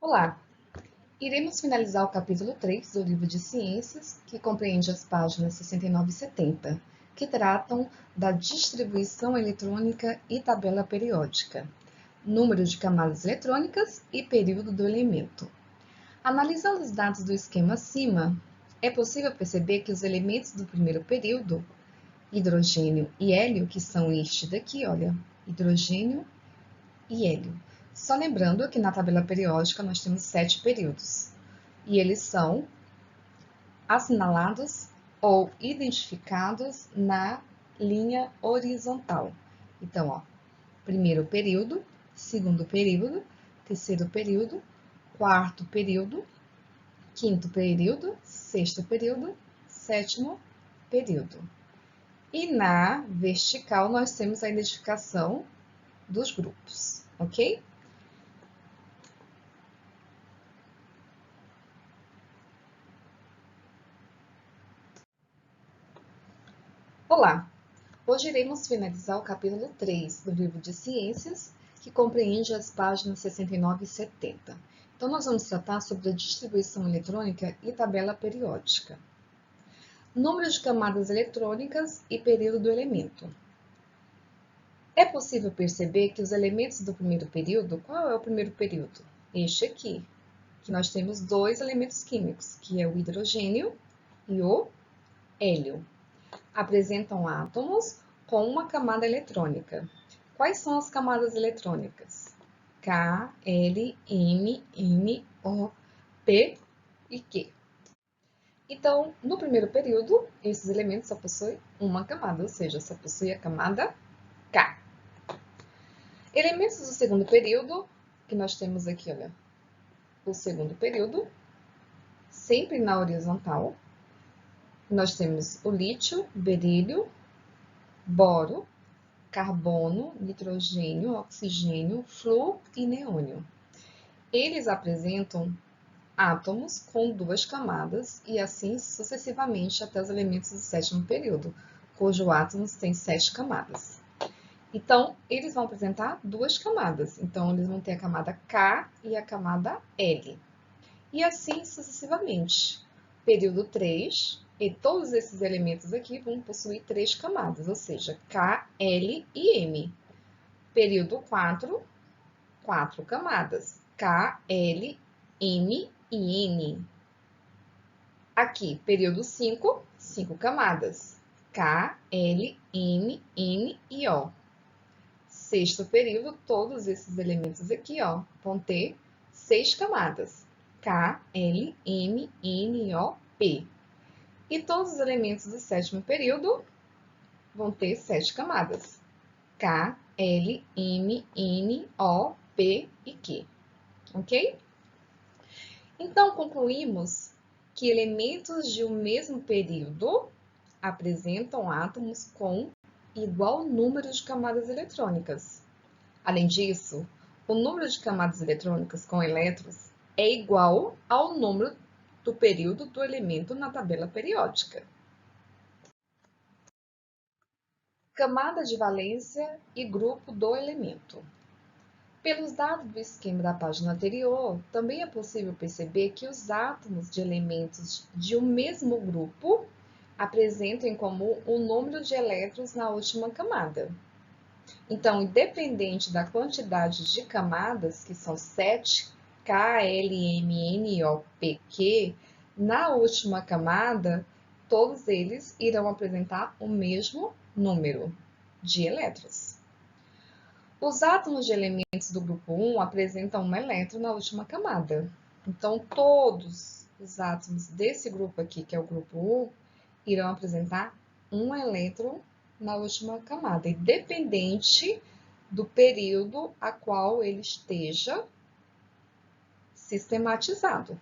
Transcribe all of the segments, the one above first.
Olá! Iremos finalizar o capítulo 3 do livro de Ciências, que compreende as páginas 69 e 70, que tratam da distribuição eletrônica e tabela periódica, número de camadas eletrônicas e período do elemento. Analisando os dados do esquema acima, é possível perceber que os elementos do primeiro período, hidrogênio e hélio, que são este daqui, olha, hidrogênio e hélio. Só lembrando que na tabela periódica nós temos 7 períodos, e eles são assinalados ou identificados na linha horizontal. Então, ó, primeiro período, segundo período, terceiro período, quarto período, quinto período, sexto período, sétimo período. E na vertical nós temos a identificação dos grupos, ok? Olá! Hoje iremos finalizar o capítulo 3 do livro de Ciências, que compreende as páginas 69 e 70. Então, nós vamos tratar sobre a distribuição eletrônica e tabela periódica. Número de camadas eletrônicas e período do elemento. É possível perceber que os elementos do primeiro período, qual é o primeiro período? Este aqui, que nós temos dois elementos químicos, que é o hidrogênio e o hélio. Apresentam átomos com uma camada eletrônica. Quais são as camadas eletrônicas? K, L, M, N, O, P e Q. Então, no primeiro período, esses elementos só possuem uma camada, ou seja, só possui a camada K. Elementos do segundo período, que nós temos aqui, olha, o segundo período, sempre na horizontal. Nós temos o lítio, berílio, boro, carbono, nitrogênio, oxigênio, flúor e neônio. Eles apresentam átomos com duas camadas e assim sucessivamente até os elementos do sétimo período, cujo átomos tem 7 camadas. Então, eles vão apresentar duas camadas. Então, eles vão ter a camada K e a camada L. E assim sucessivamente. Período 3, e todos esses elementos aqui vão possuir 3 camadas, ou seja, K, L e M. Período 4, 4 camadas, K, L, M e N. Aqui, período 5, 5 camadas, K, L, M, N e O. Sexto período, todos esses elementos aqui, ó, vão ter 6 camadas, K, L, M, N, O, P. E todos os elementos do sétimo período vão ter 7 camadas, K, L, M, N, O, P e Q. Ok? Então, concluímos que elementos de um mesmo período apresentam átomos com igual número de camadas eletrônicas. Além disso, o número de camadas eletrônicas com elétrons é igual ao número do período do elemento na tabela periódica. Camada de valência e grupo do elemento. Pelos dados do esquema da página anterior, também é possível perceber que os átomos de elementos de um mesmo grupo apresentam em comum o número de elétrons na última camada. Então, independente da quantidade de camadas, que são 7, K, L, M, N, O, P, Q, na última camada, todos eles irão apresentar o mesmo número de elétrons. Os átomos de elementos do grupo 1 apresentam um elétron na última camada. Então, todos os átomos desse grupo aqui, que é o grupo 1, irão apresentar um elétron na última camada, independente do período a qual ele esteja sistematizado.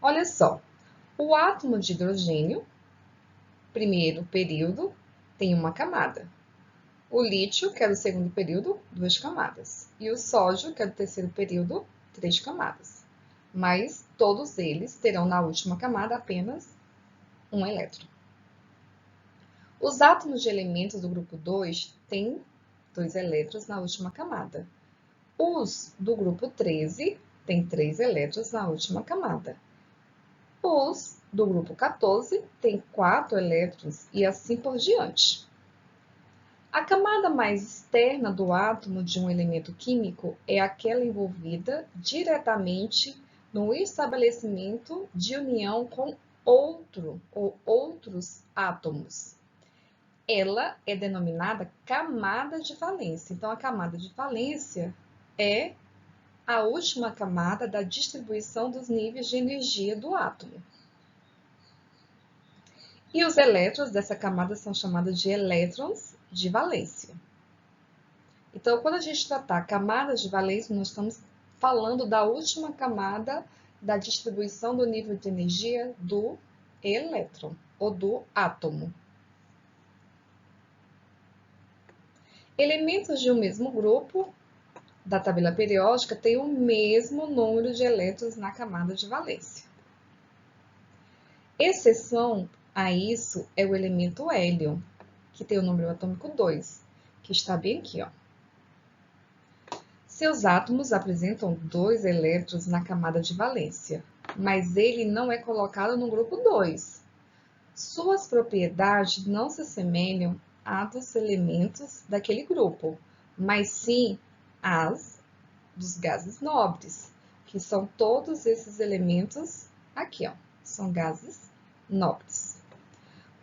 Olha só, o átomo de hidrogênio, primeiro período, tem uma camada. O lítio, que é do segundo período, 2 camadas. E o sódio, que é do terceiro período, 3 camadas. Mas todos eles terão na última camada apenas um elétron. Os átomos de elementos do grupo 2 têm 2 elétrons na última camada. Os do grupo 13 têm 3 elétrons na última camada. Os do grupo 14 têm 4 elétrons e assim por diante. A camada mais externa do átomo de um elemento químico é aquela envolvida diretamente no estabelecimento de união com outro ou outros átomos. Ela é denominada camada de valência. Então, a camada de valência é a última camada da distribuição dos níveis de energia do átomo. E os elétrons dessa camada são chamados de elétrons de valência. Então, quando a gente tratar camadas de valência, nós estamos falando da última camada da distribuição do nível de energia do elétron ou do átomo. Elementos de um mesmo grupo da tabela periódica têm o mesmo número de elétrons na camada de valência. Exceção a isso é o elemento hélio, que tem o número atômico 2, que está bem aqui, ó. Seus átomos apresentam 2 elétrons na camada de valência, mas ele não é colocado no grupo 2. Suas propriedades não se assemelham a dos elementos daquele grupo, mas sim às dos gases nobres, que são todos esses elementos aqui, ó, são gases nobres.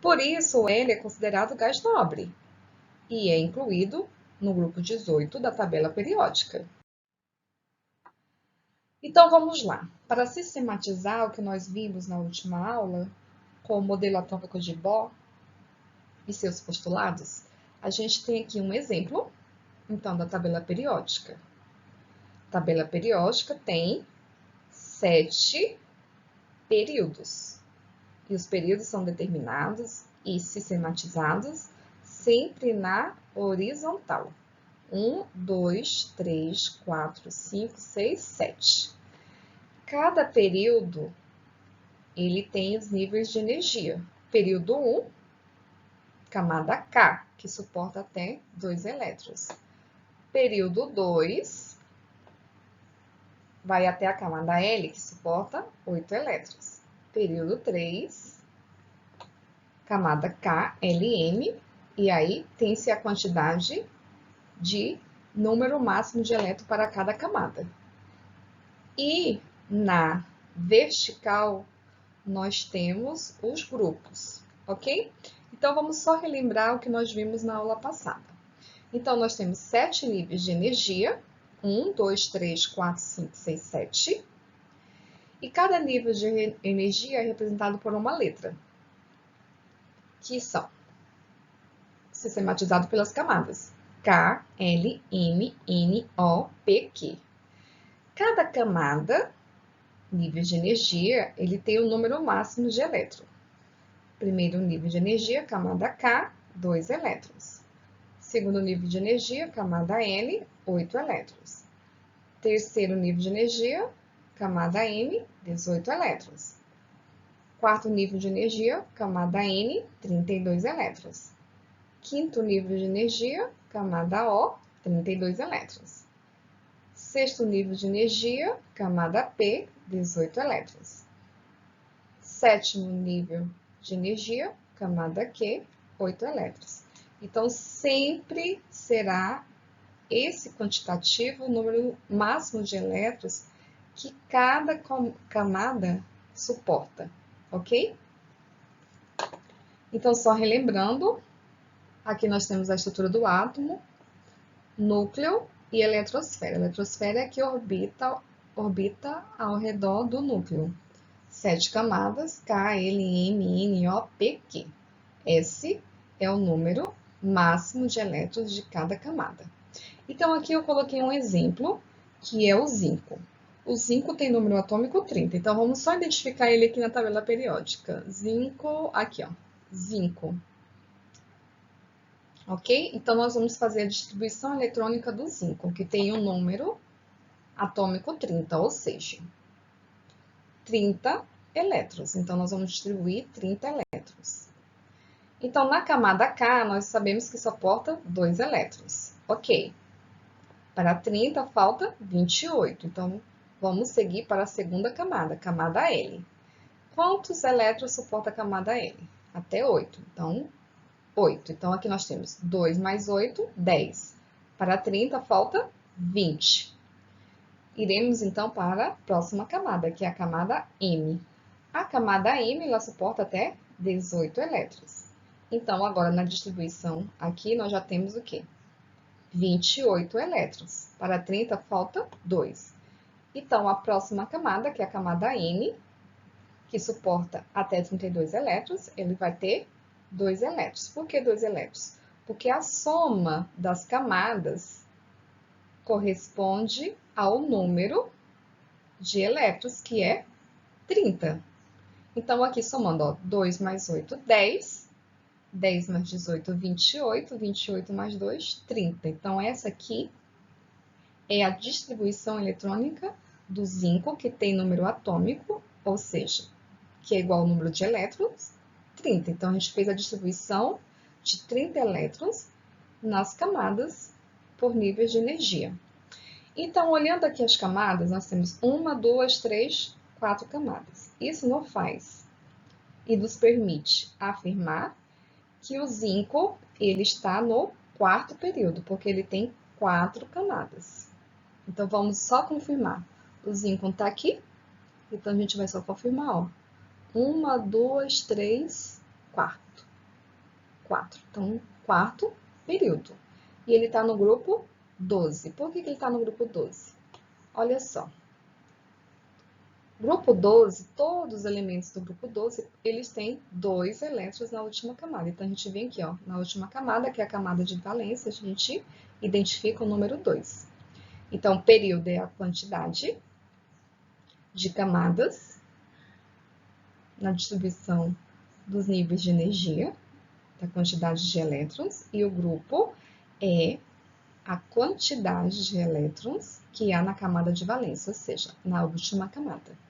Por isso, o hélio é considerado gás nobre e é incluído no grupo 18 da tabela periódica. Então, vamos lá. Para sistematizar o que nós vimos na última aula, com o modelo atômico de Bohr e seus postulados, a gente tem aqui um exemplo, então, da tabela periódica. A tabela periódica tem 7 períodos. E os períodos são determinados e sistematizados sempre na horizontal. 1, 2, 3, 4, 5, 6, 7. Cada período, ele tem os níveis de energia. Período 1, camada K, que suporta até 2 elétrons. Período 2, vai até a camada L, que suporta 8 elétrons. Período 3, camada K, LM, e aí tem-se a quantidade de número máximo de elétrons para cada camada. E na vertical, nós temos os grupos, ok? Então, vamos só relembrar o que nós vimos na aula passada. Então, nós temos 7 níveis de energia, 1, 2, 3, 4, 5, 6, 7. E cada nível de energia é representado por uma letra, que são sistematizados pelas camadas K, L, M, N, O, P, Q. Cada camada, nível de energia, ele tem o número máximo de elétrons. Primeiro nível de energia, camada K, 2 elétrons. Segundo nível de energia, camada L, 8 elétrons. Terceiro nível de energia, camada M, 18 elétrons. Quarto nível de energia, camada N, 32 elétrons. Quinto nível de energia, camada O, 32 elétrons. Sexto nível de energia, camada P, 18 elétrons. Sétimo nível de energia, camada Q, 8 elétrons. Então, sempre será esse quantitativo o número máximo de elétrons que cada camada suporta, ok? Então, só relembrando, aqui nós temos a estrutura do átomo, núcleo e eletrosfera. A eletrosfera é que orbita ao redor do núcleo. 7 camadas, K, L, M, N, O, P, Q. Esse é o número máximo de elétrons de cada camada. Então, aqui eu coloquei um exemplo, que é o zinco. O zinco tem número atômico 30, então vamos só identificar ele aqui na tabela periódica. Zinco, aqui ó, zinco. Ok? Então, nós vamos fazer a distribuição eletrônica do zinco, que tem o número atômico 30, ou seja, 30 elétrons. Então, nós vamos distribuir 30 elétrons. Então, na camada K, nós sabemos que suporta 2 elétrons. Ok. Para 30 falta 28. Então, vamos seguir para a segunda camada, camada L. Quantos elétrons suporta a camada L? Até 8. Então, 8. Então, aqui nós temos 2 mais 8, 10. Para 30 falta 20. Iremos, então, para a próxima camada, que é a camada M. A camada M, ela suporta até 18 elétrons. Então, agora, na distribuição aqui, nós já temos o quê? 28 elétrons. Para 30, falta 2. Então, a próxima camada, que é a camada N, que suporta até 32 elétrons, ele vai ter 2 elétrons. Por que 2 elétrons? Porque a soma das camadas corresponde ao número de elétrons, que é 30. Então, aqui somando, ó, 2 mais 8, 10. 10 mais 18, 28. 28 mais 2, 30. Então, essa aqui é a distribuição eletrônica do zinco, que tem número atômico, ou seja, que é igual ao número de elétrons, 30. Então, a gente fez a distribuição de 30 elétrons nas camadas por níveis de energia. Então, olhando aqui as camadas, nós temos 1, 2, 3, 4 camadas. Isso nos faz e nos permite afirmar que o zinco ele está no quarto período, porque ele tem 4 camadas. Então, vamos só confirmar. O zinco está aqui, então a gente vai só confirmar, ó. 1, 2, 3, 4. 4. Então, quarto período. E ele está no grupo 12. Por que ele está no grupo 12? Olha só. Grupo 12, todos os elementos do grupo 12, eles têm 2 elétrons na última camada. Então, a gente vem aqui, ó, na última camada, que é a camada de valência, a gente identifica o número 2. Então, período é a quantidade de camadas na distribuição dos níveis de energia, da quantidade de elétrons, e o grupo é a quantidade de elétrons que há na camada de valência, ou seja, na última camada.